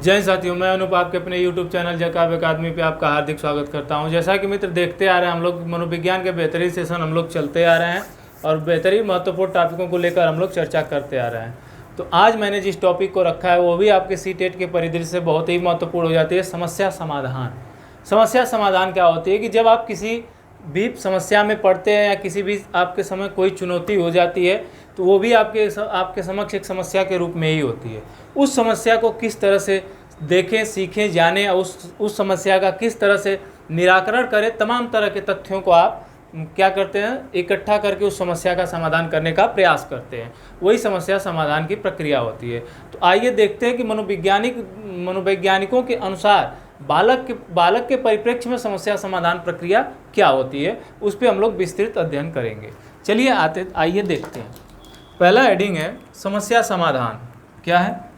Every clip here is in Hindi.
जय साथियों, मैं अनूप आपके अपने YouTube चैनल जकाब अकादमी पे आपका हार्दिक स्वागत करता हूं। जैसा कि मित्र देखते आ रहे हैं, हम लोग मनोविज्ञान के बेहतरीन सेशन हम लोग चलते आ रहे हैं और बेहतरीन महत्वपूर्ण टॉपिकों को लेकर हम लोग चर्चा करते आ रहे हैं। तो आज मैंने जिस टॉपिक को रखा है वो भी आपके सीटेट के परिदृश्य से बहुत ही महत्वपूर्ण हो जाती है, समस्या समाधान। समस्या समाधान क्या होती है कि जब आप किसी भी समस्या में पड़ते हैं या किसी भी आपके समय कोई चुनौती हो जाती है तो वो भी आपके समक्ष एक समस्या के रूप में ही होती है। उस समस्या को किस तरह से देखें, सीखें, जानें और उस समस्या का किस तरह से निराकरण करें, तमाम तरह के तथ्यों को आप क्या करते हैं, इकट्ठा करके उस समस्या का समाधान करने का प्रयास करते हैं। वही समस्या समाधान की प्रक्रिया होती है। तो आइए देखते हैं कि मनोवैज्ञानिकों के अनुसार बालक के परिप्रेक्ष्य में समस्या समाधान प्रक्रिया क्या होती है, उस पर हम लोग विस्तृत अध्ययन करेंगे। चलिए आइए देखते हैं। पहला हेडिंग है समस्या समाधान। क्या है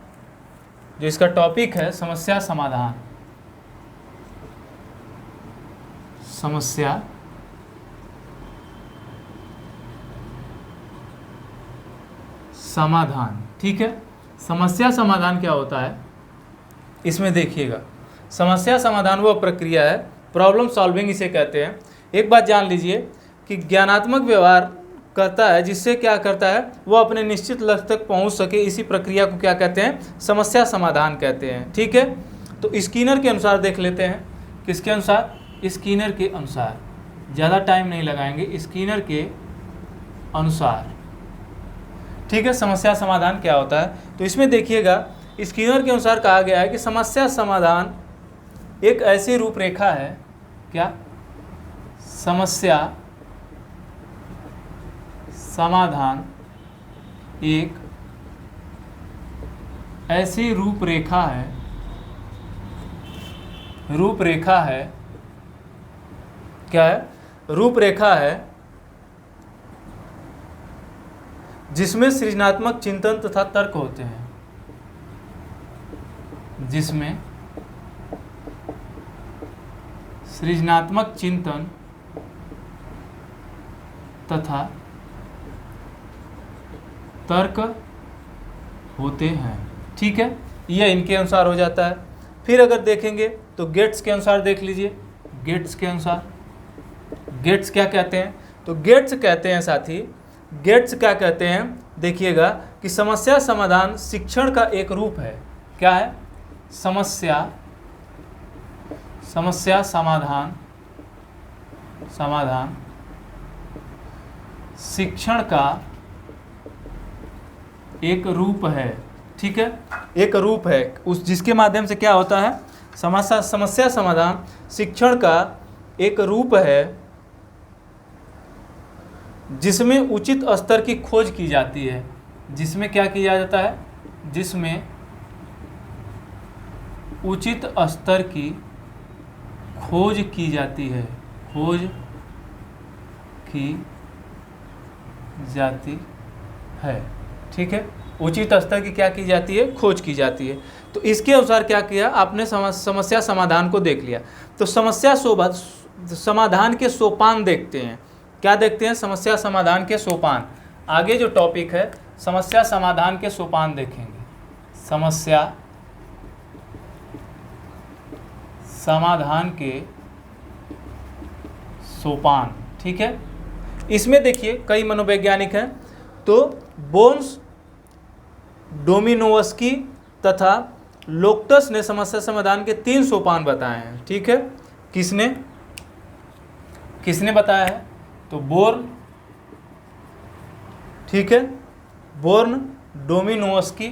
जो इसका टॉपिक है? समस्या समाधान। समस्या समाधान, ठीक है। समस्या समाधान क्या होता है इसमें देखिएगा। समस्या समाधान वह प्रक्रिया है, प्रॉब्लम सॉल्विंग इसे कहते हैं। एक बात जान लीजिए कि ज्ञानात्मक व्यवहार करता है, जिससे क्या करता है वो अपने निश्चित लक्ष्य तक पहुंच सके। इसी प्रक्रिया को क्या कहते हैं? समस्या समाधान कहते हैं, ठीक है। तो स्किनर के अनुसार देख लेते हैं। किसके अनुसार? स्किनर के अनुसार। ज़्यादा टाइम नहीं लगाएंगे, स्किनर के अनुसार, ठीक है। समस्या समाधान क्या होता है तो इसमें देखिएगा, स्किनर के अनुसार कहा गया है कि समस्या समाधान एक ऐसी रूपरेखा है। क्या? समस्या समाधान एक ऐसी रूपरेखा है। क्या है? रूपरेखा है जिसमें सृजनात्मक चिंतन तथा तर्क होते हैं। जिसमें सृजनात्मक चिंतन तथा तर्क होते हैं, ठीक है। यह इनके अनुसार हो जाता है। फिर अगर देखेंगे तो गेट्स के अनुसार देख लीजिए। गेट्स के अनुसार गेट्स क्या कहते हैं? तो गेट्स कहते हैं साथी, गेट्स क्या कहते हैं देखिएगा कि समस्या समाधान शिक्षण का एक रूप है। क्या है? समस्या समाधान शिक्षण का एक रूप है, ठीक है। एक रूप है उस जिसके माध्यम से क्या होता है? समस्या समाधान शिक्षण का एक रूप है जिसमें उचित स्तर की खोज की जाती है। जिसमें क्या किया जाता है? जिसमें उचित स्तर की खोज की जाती है। खोज की जाती है, ठीक है। उचित स्तर की क्या की जाती है? खोज की जाती है। तो इसके अनुसार क्या किया आपने? समस्या समाधान को देख लिया। तो समस्या समाधान के सोपान देखते हैं। क्या देखते हैं? समस्या समाधान के सोपान। आगे जो टॉपिक है समस्या समाधान के सोपान देखेंगे। समस्या समाधान के सोपान, ठीक है। इसमें देखिए कई मनोवैज्ञानिक हैं। तो बोन्स, डोमिनोवस्की तथा लोक्टस ने समस्या समाधान के 3 सोपान बताए हैं, ठीक है। किसने बताया है? तो बोर्न, ठीक है, बोर्न, डोमिनोवस्की,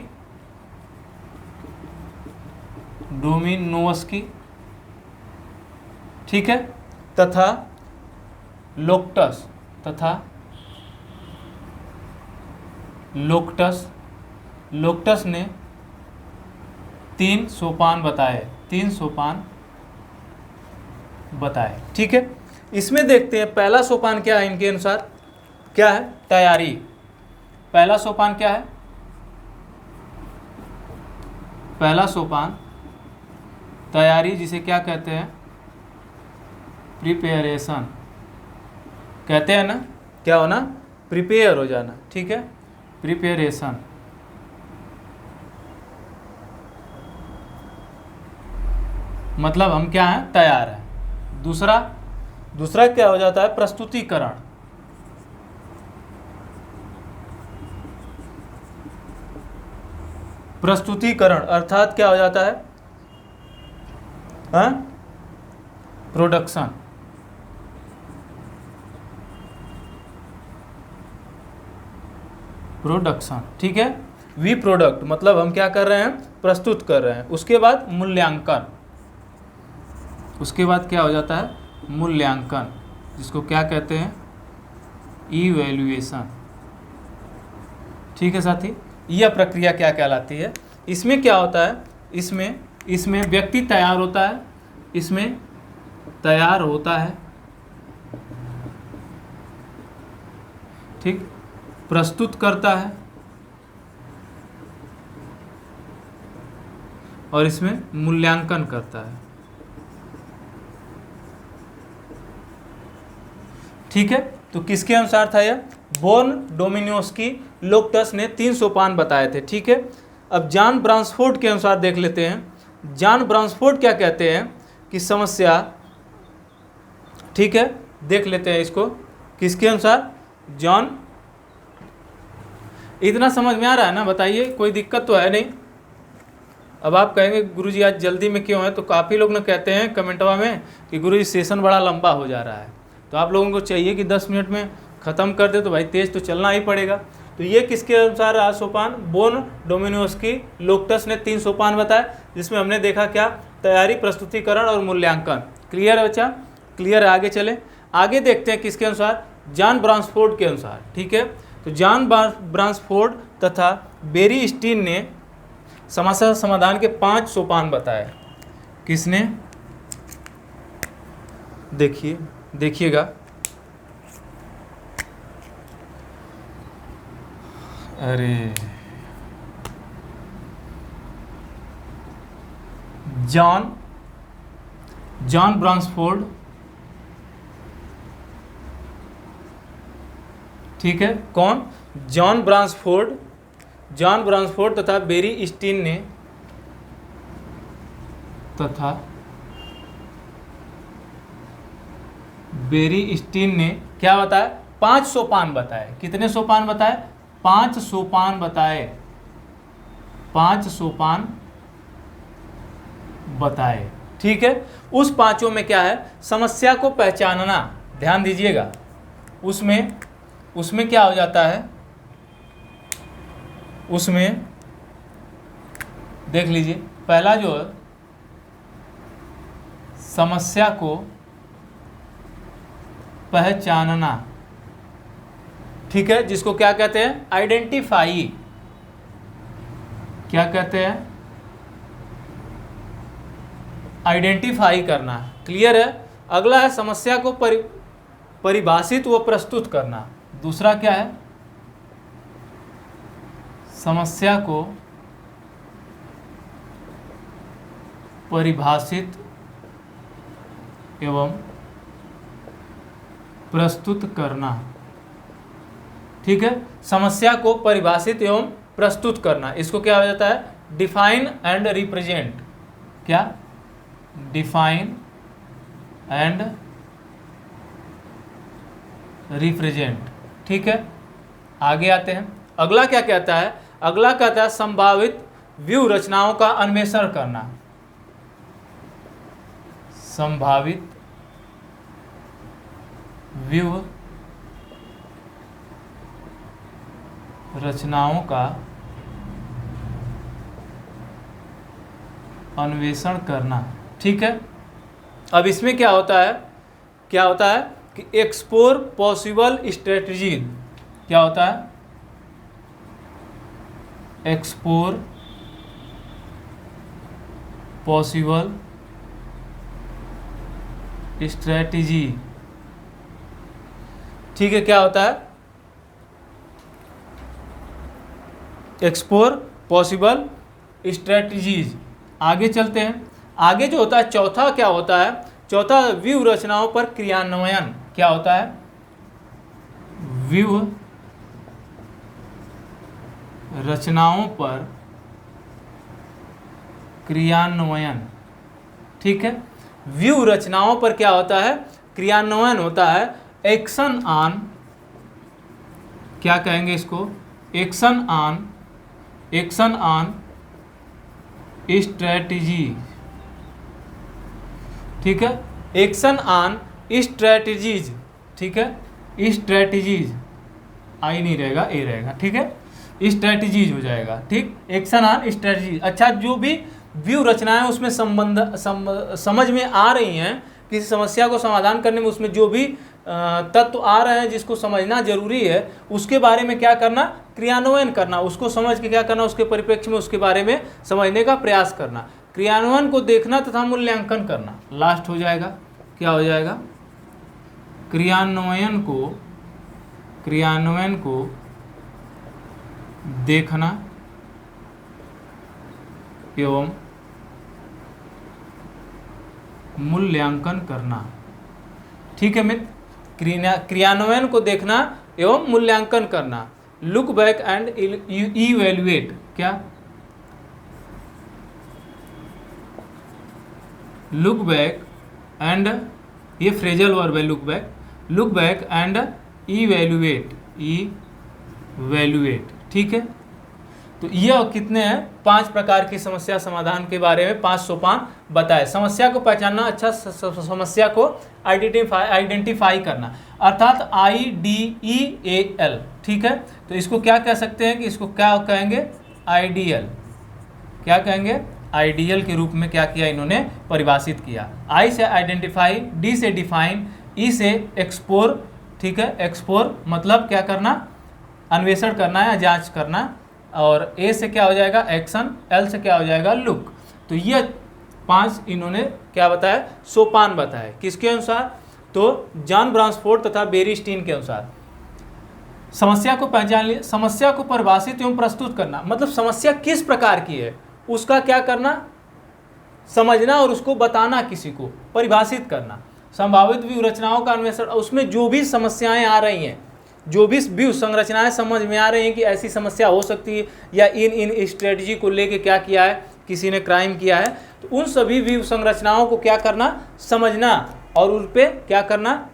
ठीक है, तथा लोक्टस ने 3 सोपान बताए, ठीक है। इसमें देखते हैं पहला सोपान क्या है इनके अनुसार। क्या है? तैयारी। पहला सोपान क्या है? पहला सोपान तैयारी, जिसे क्या कहते हैं? प्रिपेरेशन कहते हैं ना। क्या होना? प्रिपेयर हो जाना, ठीक है, प्रिपेरेशन। मतलब हम क्या हैं, तैयार हैं। दूसरा क्या हो जाता है, प्रस्तुतिकरण। प्रस्तुतिकरण अर्थात क्या हो जाता है, प्रोडक्शन। ठीक है। वी प्रोडक्ट मतलब हम क्या कर रहे हैं, प्रस्तुत कर रहे हैं। उसके बाद मूल्यांकन, उसके बाद क्या हो जाता है, मूल्यांकन, जिसको क्या कहते हैं, इवैल्यूएशन। ठीक है साथी, यह प्रक्रिया क्या कहलाती है। इसमें क्या होता है, इसमें व्यक्ति तैयार होता है, इसमें तैयार होता है, ठीक, प्रस्तुत करता है और इसमें मूल्यांकन करता है। ठीक है, तो किसके अनुसार था यह, बोर्न, डोमिनियोस्की, लोकटस ने 3 सोपान बताए थे। ठीक है, अब जॉन ब्रांसफोर्ड के अनुसार देख लेते हैं। जॉन ब्रांसफोर्ड क्या कहते हैं कि समस्या, ठीक है, देख लेते हैं इसको, किसके अनुसार, जॉन, इतना समझ में आ रहा है ना, बताइए, कोई दिक्कत तो है नहीं। अब आप कहेंगे गुरुजी आज जल्दी में क्यों है, तो काफ़ी लोग ना कहते हैं कमेंटवा में कि गुरुजी सेशन बड़ा लंबा हो जा रहा है, तो आप लोगों को चाहिए कि 10 मिनट में ख़त्म कर दे, तो भाई तेज़ तो चलना ही पड़ेगा। तो ये किसके अनुसार रहा सोपान, बोर्न, डोमिनियोस्की, लोकटस ने 3 सोपान बताए, जिसमें हमने देखा क्या, तैयारी, प्रस्तुतिकरण और मूल्यांकन। क्लियर है बच्चा, क्लियर है। आगे चले, आगे देखते हैं किसके अनुसार, जॉन ब्रांसफोर्ड के अनुसार। ठीक है, तो जॉन ब्रांसफोर्ड तथा बेरी स्टीन ने समस्या समाधान के 5 सोपान बताए। किसने, देखिएगा, अरे जॉन ब्रांसफोर्ड, ठीक है, कौन, जॉन ब्रांसफोर्ड तथा बेरी स्टीन ने क्या बताया, 5 सोपान बताए। कितने सोपान बताए, 5 सोपान बताए, 5 सोपान बताए। ठीक है, उस 5 में क्या है, समस्या को पहचानना, ध्यान दीजिएगा, उसमें क्या हो जाता है, उसमें देख लीजिए, पहला जो है समस्या को पहचानना, ठीक है, जिसको क्या कहते हैं, आइडेंटिफाई, क्या कहते हैं, आइडेंटिफाई करना। क्लियर है। अगला है समस्या को परिभाषित व प्रस्तुत करना। दूसरा क्या है, समस्या को परिभाषित एवं प्रस्तुत करना। ठीक है, समस्या को परिभाषित एवं प्रस्तुत करना, इसको क्या हो जाता है, डिफाइन एंड रिप्रेजेंट। क्या, डिफाइन एंड रिप्रेजेंट। ठीक है, आगे आते हैं। अगला क्या कहता है, अगला कहता है संभावित व्यू रचनाओं का अन्वेषण करना। संभावित व्यू रचनाओं का अन्वेषण करना। ठीक है, अब इसमें क्या होता है कि एक्सप्लोर पॉसिबल स्ट्रेटजीज। क्या होता है, एक्सप्लोर पॉसिबल स्ट्रेटजी। ठीक है, क्या होता है, एक्सप्लोर पॉसिबल स्ट्रेटजीज। आगे चलते हैं। आगे जो होता है चौथा, क्या होता है, चौथा व्यू रचनाओं पर क्रियान्वयन। क्या होता है, व्यू रचनाओं पर क्रियान्वयन। ठीक है। व्यू रचनाओं पर क्या होता है, क्रियान्वयन होता है। एक्शन ऑन, क्या कहेंगे इसको, एक्शन ऑन स्ट्रेटजी, ठीक है। एक्शन ऑन स्ट्रेटजीज, ठीक है, स्ट्रेटजीज, आई नहीं रहेगा, ए रहेगा, ठीक है, स्ट्रेटजीज हो जाएगा, ठीक। एक्शन ऑन स्ट्रेटजीज, अच्छा, जो भी व्यू रचनाएं उसमें समझ में आ रही हैं, किसी समस्या को समाधान करने में उसमें जो भी तत्व आ रहे हैं जिसको समझना जरूरी है, उसके बारे में क्या करना, क्रियान्वयन करना, उसको समझ के क्या करना, उसके परिप्रेक्ष्य में उसके बारे में समझने का प्रयास करना। क्रियान्वयन को देखना तथा मूल्यांकन करना, लास्ट हो जाएगा, क्या हो जाएगा, क्रियान्वयन को देखना एवं मूल्यांकन करना, ठीक है मित्र। क्रियान्वयन को देखना एवं मूल्यांकन करना। लुक बैक एंड इवैल्यूएट, क्या, लुक बैक एंड, ये फ्रेजल वर्ब है, लुक बैक एंड इवैल्यूएट, ठीक है। तो ये कितने हैं, 5 प्रकार की समस्या समाधान के बारे में 5 सोपान बताए। समस्या को पहचानना, अच्छा, समस्या को आइडेंटिफाई करना, अर्थात IDEAL, ठीक है। तो इसको क्या कह सकते हैं कि इसको क्या कहेंगे, आइडियल, क्या कहेंगे, आइडियल के रूप में क्या किया इन्होंने, परिभाषित किया। I से आइडेंटिफाई, D से डिफाइन, E से एक्सप्लोर, ठीक है, एक्सप्लोर मतलब क्या करना, अन्वेषण करना या जांच करना, और A से क्या हो जाएगा, एक्शन, L से क्या हो जाएगा, लुक। तो ये 5 इन्होंने क्या बताया, सोपान बताए, किसके अनुसार, तो जॉन ब्रांसफोर्ड तथा बेरिस्टीन के अनुसार। समस्या को पहचान लिया, समस्या को परिभाषित एवं प्रस्तुत करना, मतलब समस्या किस प्रकार की है उसका क्या करना, समझना और उसको बताना, किसी को परिभाषित करना। संभावित व्यू रचनाओं का अन्वेषण, उसमें जो भी समस्याएं आ रही हैं, जो भी व्यू संरचनाएं समझ में आ रही हैं कि ऐसी समस्या हो सकती है, या इन स्ट्रेटजी को लेके क्या किया है, किसी ने क्राइम किया है, तो उन सभी व्यू संरचनाओं को क्या करना, समझना, और उन पे क्या करना,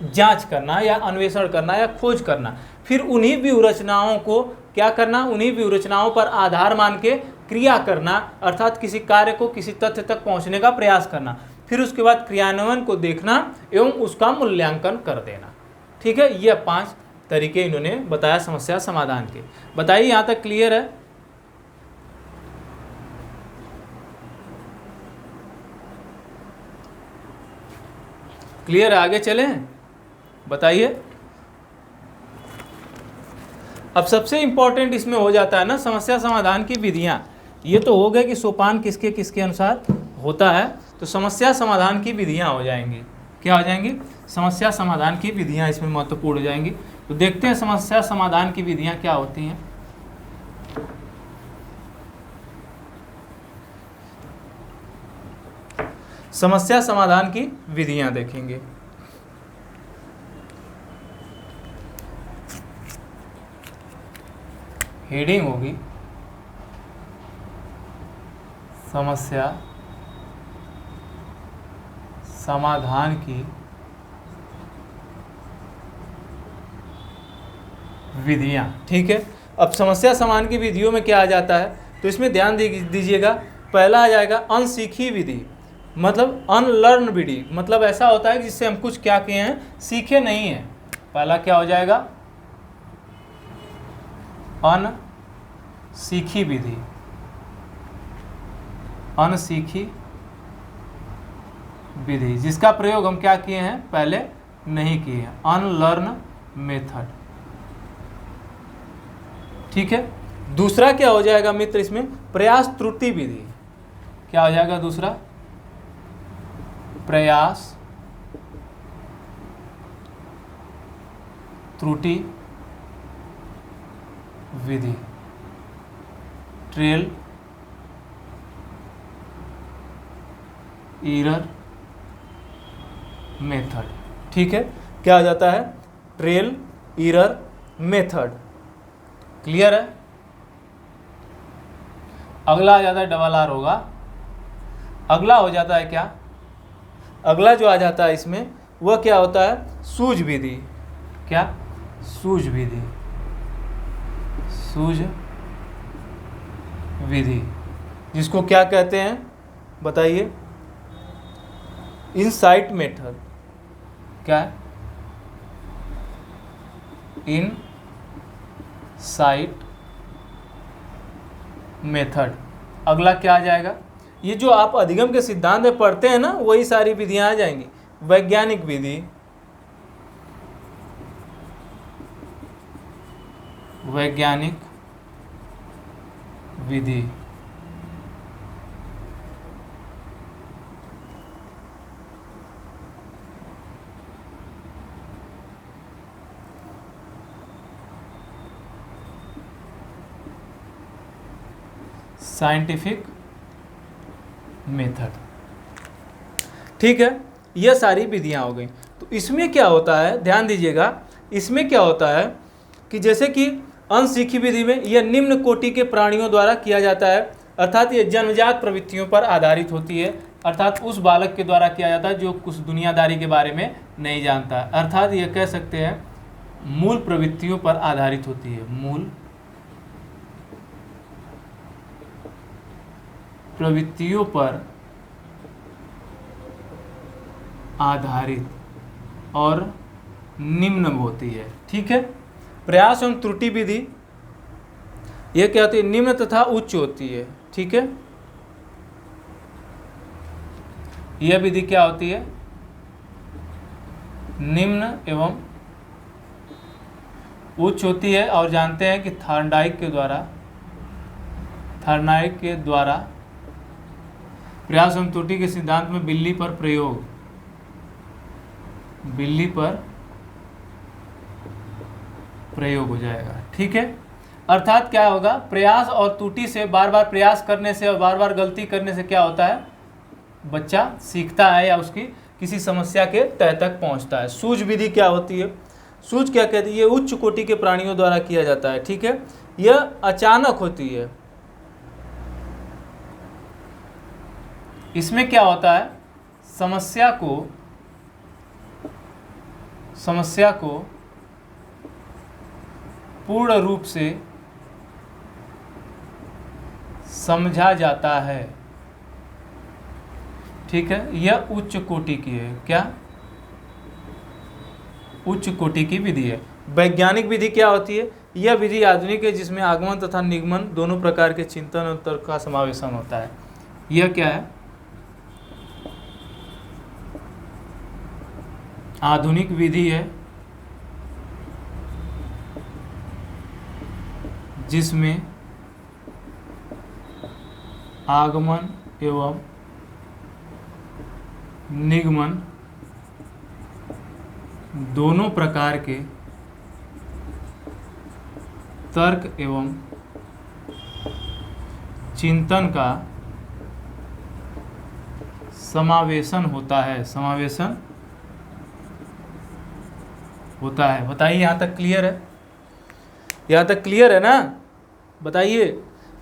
जांच करना या अन्वेषण करना या खोज करना। फिर उन्हीं व्यू रचनाओं को क्या करना, उन्हीं व्यू रचनाओं पर आधार मान के क्रिया करना, अर्थात किसी कार्य को किसी तथ्य तक पहुंचने का प्रयास करना। फिर उसके बाद क्रियान्वयन को देखना एवं उसका मूल्यांकन कर देना, ठीक है। ये 5 तरीके इन्होंने बताया समस्या समाधान के। बताइए, यहाँ तक क्लियर है? क्लियर है, आगे चलें, बताइए। अब सबसे इंपॉर्टेंट इसमें हो जाता है ना, समस्या समाधान की विधियां। ये तो हो गए कि सोपान किसके किसके अनुसार होता है, तो समस्या समाधान की विधियां हो जाएंगी, क्या हो जाएंगी, समस्या समाधान की विधियां इसमें महत्वपूर्ण हो जाएंगी। तो देखते हैं समस्या समाधान की विधियां क्या होती हैं। समस्या समाधान की विधियां देखेंगे। हेडिंग होगी समस्या समाधान की विधियां, ठीक है। अब समस्या समाधान की विधियों में क्या आ जाता है, तो इसमें ध्यान दीजिएगा। पहला आ जाएगा अनसीखी विधि, मतलब अनलर्न विधि, मतलब ऐसा होता है कि जिससे हम कुछ क्या किए हैं, सीखे नहीं हैं। पहला क्या हो जाएगा, अनसीखी विधि, अनसीखी विधि जिसका प्रयोग हम क्या किए हैं, पहले नहीं किए हैं, अनलर्न मेथड, ठीक है। दूसरा क्या हो जाएगा मित्र, इसमें प्रयास त्रुटि विधि, क्या हो जाएगा दूसरा, प्रयास त्रुटि विधि, ट्रेल एरर मेथड, ठीक है। क्या आ जाता है, ट्रेल एरर मेथड, क्लियर है। अगला आ जाता है डबल आर होगा, अगला हो जाता है क्या, अगला जो आ जाता है इसमें वह क्या होता है, सूझ विधि। क्या, सूझ विधि, सूझ विधि, जिसको क्या कहते हैं बताइए, इनसाइट मेथड। क्या है, इनसाइट मेथड। अगला क्या आ जाएगा, ये जो आप अधिगम के सिद्धांत में पढ़ते हैं ना, वही सारी विधियां आ जाएंगी। वैज्ञानिक विधि, वैज्ञानिक विधि, साइंटिफिक मेथड। ठीक है, यह सारी विधियां हो गई। तो इसमें क्या होता है, ध्यान दीजिएगा, इसमें क्या होता है कि जैसे कि अनसीखी विधि में यह निम्न कोटि के प्राणियों द्वारा किया जाता है, अर्थात यह जन्मजात प्रवृत्तियों पर आधारित होती है, अर्थात उस बालक के द्वारा किया जाता है जो कुछ दुनियादारी के बारे में नहीं जानता, अर्थात यह कह सकते हैं मूल प्रवृत्तियों पर आधारित होती है, मूल प्रवृत्तियों पर आधारित और निम्न होती है। ठीक है, प्रयास एवं त्रुटि विधि, यह क्या होती है, निम्न तथा उच्च होती है। ठीक है, यह विधि क्या होती है, निम्न एवं उच्च होती है। और जानते हैं कि थॉर्नडाइक के द्वारा प्रयास एवं त्रुटि के सिद्धांत में बिल्ली पर प्रयोग हो जाएगा। ठीक है, अर्थात क्या होगा, प्रयास और त्रुटि से, बार बार प्रयास करने से और बार बार गलती करने से क्या होता है, बच्चा सीखता है या उसकी किसी समस्या के तह तक पहुंचता है। सूझ विधि क्या होती है, सूझ क्या कहती है, ये उच्च कोटि के प्राणियों द्वारा किया जाता है। ठीक है, यह अचानक होती है। इसमें क्या होता है, समस्या को पूर्ण रूप से समझा जाता है। ठीक है, यह उच्च कोटि की है। क्या, उच्च कोटि की विधि है। वैज्ञानिक विधि क्या होती है, यह विधि आधुनिक है जिसमें आगमन तथा निगमन दोनों प्रकार के चिंतन और तर्क का समावेशन होता है। यह क्या है, आधुनिक विधि है जिसमें आगमन एवं निगमन दोनों प्रकार के तर्क एवं चिंतन का समावेशन होता है, बताइए, यहाँ तक क्लियर है, यहाँ तक क्लियर है ना, बताइए।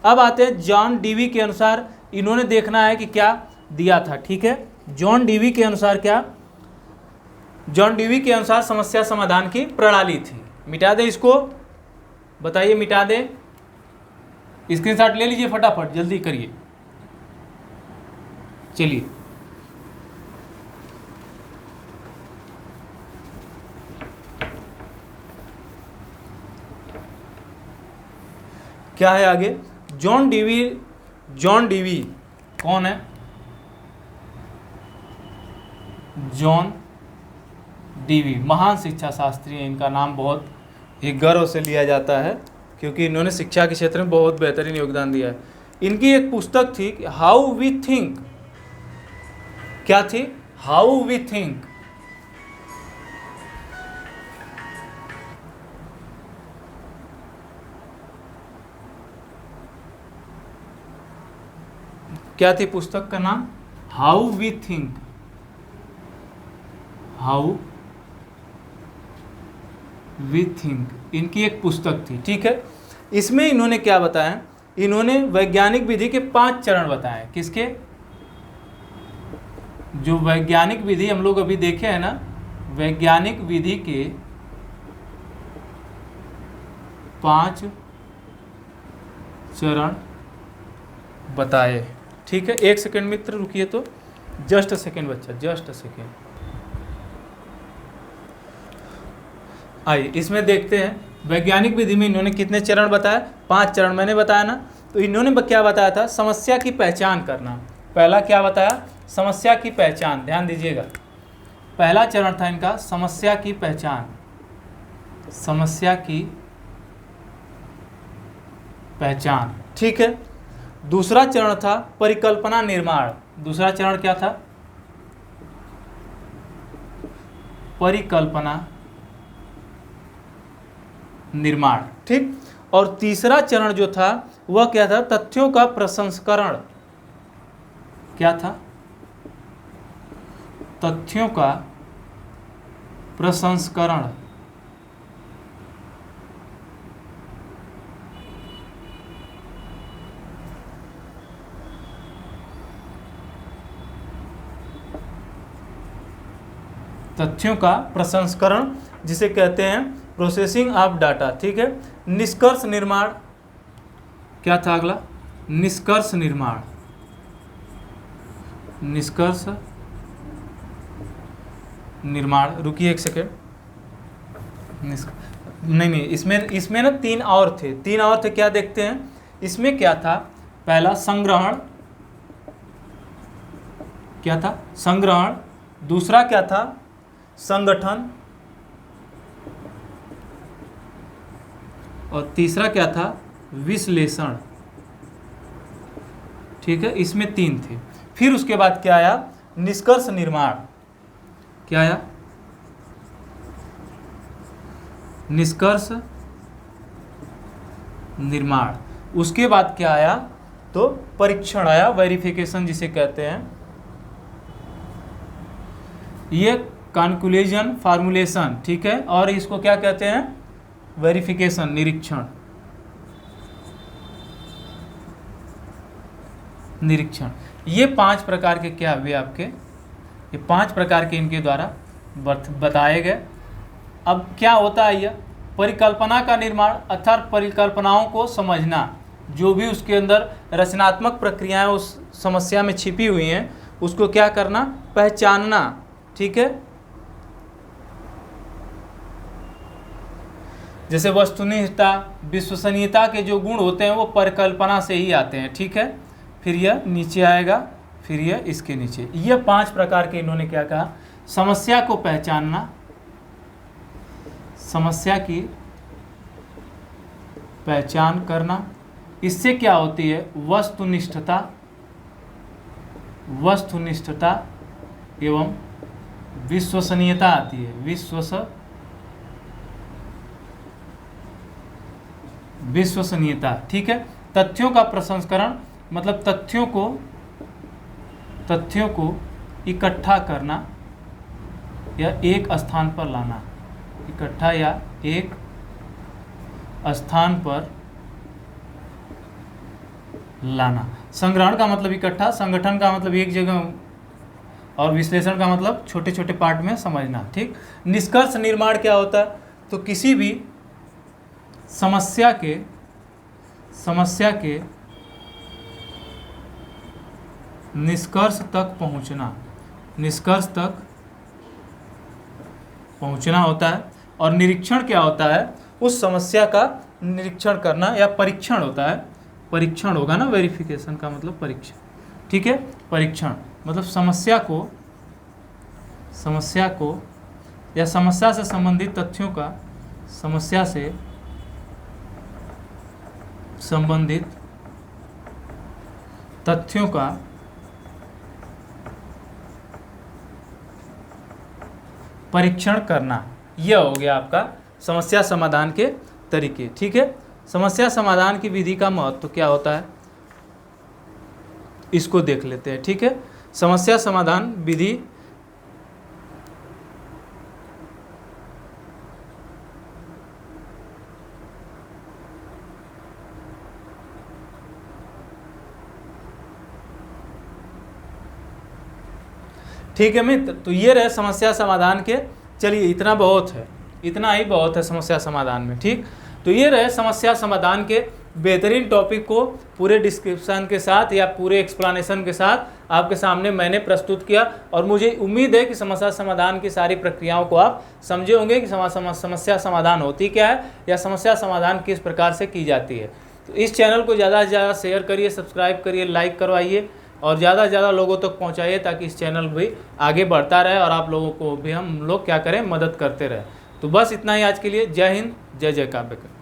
अब आते हैं जॉन डीवी के अनुसार, इन्होंने देखना है कि क्या दिया था। ठीक है, जॉन डीवी के अनुसार क्या, जॉन डीवी के अनुसार समस्या समाधान की प्रणाली थी। मिटा दें इसको, बताइए, मिटा दें, स्क्रीनशॉट ले लीजिए, फटाफट जल्दी करिए। चलिए, क्या है आगे, जॉन डीवी कौन है, जॉन डीवी महान शिक्षा शास्त्री हैं। इनका नाम बहुत ही गर्व से लिया जाता है क्योंकि इन्होंने शिक्षा के क्षेत्र में बहुत बेहतरीन योगदान दिया है। इनकी एक पुस्तक थी, हाउ वी थिंक। क्या थी, हाउ वी थिंक। क्या थी पुस्तक का नाम, how we think, how we think, इनकी एक पुस्तक थी। ठीक है, इसमें इन्होंने क्या बताया, इन्होंने वैज्ञानिक विधि के 5 चरण बताए। किसके, जो वैज्ञानिक विधि हम लोग अभी देखे हैं ना, वैज्ञानिक विधि के 5 चरण बताए। ठीक है, 1 सेकेंड मित्र रुकिए, तो जस्ट अ सेकेंड बच्चा, जस्ट अ सेकेंड। आइए इसमें देखते हैं वैज्ञानिक विधि में इन्होंने कितने चरण बताए। 5 चरण मैंने बताया ना। तो इन्होंने क्या बताया था, समस्या की पहचान करना। पहला क्या बताया, समस्या की पहचान। ध्यान दीजिएगा, पहला चरण था इनका समस्या की पहचान, समस्या की पहचान। ठीक है, दूसरा चरण था परिकल्पना निर्माण। दूसरा चरण क्या था, परिकल्पना निर्माण। ठीक, और तीसरा चरण जो था वह क्या था, तथ्यों का प्रसंस्करण। क्या था, तथ्यों का प्रसंस्करण। तथ्यों का प्रसंस्करण जिसे कहते हैं प्रोसेसिंग ऑफ डाटा। ठीक है, निष्कर्ष निर्माण। क्या था अगला, निष्कर्ष निर्माण। निष्कर्ष निर्माण, रुकिए 1 सेकेंड। नहीं, इसमें ना 3 और थे। क्या देखते हैं इसमें, क्या था, पहला संग्रहण। क्या था, संग्रहण। दूसरा क्या था, संगठन। और तीसरा क्या था, विश्लेषण। ठीक है, इसमें 3 थे। फिर उसके बाद क्या आया, निष्कर्ष निर्माण। क्या आया, निष्कर्ष निर्माण। उसके बाद क्या आया, तो परीक्षण आया, वेरिफिकेशन जिसे कहते हैं। ये कॉन्क्लूजन फार्मूलेशन। ठीक है, और इसको क्या कहते हैं, वेरिफिकेशन, निरीक्षण। निरीक्षण, ये 5 प्रकार के क्या हुए आपके, ये 5 प्रकार के इनके द्वारा बताए गए। अब क्या होता है, यह परिकल्पना का निर्माण अर्थात परिकल्पनाओं को समझना, जो भी उसके अंदर रचनात्मक प्रक्रियाएं उस समस्या में छिपी हुई हैं उसको क्या करना, पहचानना। ठीक है, जैसे वस्तुनिष्ठता, विश्वसनीयता के जो गुण होते हैं वो परिकल्पना से ही आते हैं। ठीक है, फिर यह नीचे आएगा, फिर यह इसके नीचे। यह 5 प्रकार के इन्होंने क्या कहा, समस्या को पहचानना, समस्या की पहचान करना। इससे क्या होती है, वस्तुनिष्ठता, वस्तुनिष्ठता एवं विश्वसनीयता आती है। विश्वसनीयता। ठीक है, तथ्यों का प्रसंस्करण मतलब तथ्यों को इकट्ठा करना या एक स्थान पर लाना, इकट्ठा या एक स्थान पर लाना। संग्रहण का मतलब इकट्ठा, संगठन का मतलब एक जगह, और विश्लेषण का मतलब छोटे छोटे पार्ट में समझना। ठीक, निष्कर्ष निर्माण क्या होता है, तो किसी भी समस्या के निष्कर्ष तक पहुंचना होता है। और निरीक्षण क्या होता है, उस समस्या का निरीक्षण करना या परीक्षण होता है। परीक्षण होगा ना, वेरिफिकेशन का मतलब परीक्षण। ठीक है, परीक्षण मतलब समस्या को या समस्या से संबंधित तथ्यों का, समस्या से संबंधित तथ्यों का परीक्षण करना। यह हो गया आपका समस्या समाधान के तरीके। ठीक है, समस्या समाधान की विधि का महत्व क्या होता है, इसको देख लेते हैं। ठीक है, समस्या समाधान विधि ठीक है मित्र, तो ये रहे समस्या समाधान के। चलिए इतना बहुत है, इतना ही बहुत है समस्या समाधान में। ठीक, तो ये रहे समस्या समाधान के बेहतरीन टॉपिक को पूरे डिस्क्रिप्शन के साथ या पूरे एक्सप्लेनेशन के साथ आपके सामने मैंने प्रस्तुत किया, और मुझे उम्मीद है कि समस्या समाधान की सारी प्रक्रियाओं को आप समझे होंगे कि समस्या समाधान होती क्या है या समस्या समाधान किस प्रकार से की जाती है। तो इस चैनल को ज़्यादा से ज़्यादा शेयर करिए, सब्सक्राइब करिए, लाइक करवाइए और ज़्यादा से ज़्यादा लोगों तक पहुँचाइए, ताकि इस चैनल भी आगे बढ़ता रहे और आप लोगों को भी हम लोग क्या करें, मदद करते रहें। तो बस इतना ही आज के लिए। जय हिंद, जय जय काव्य।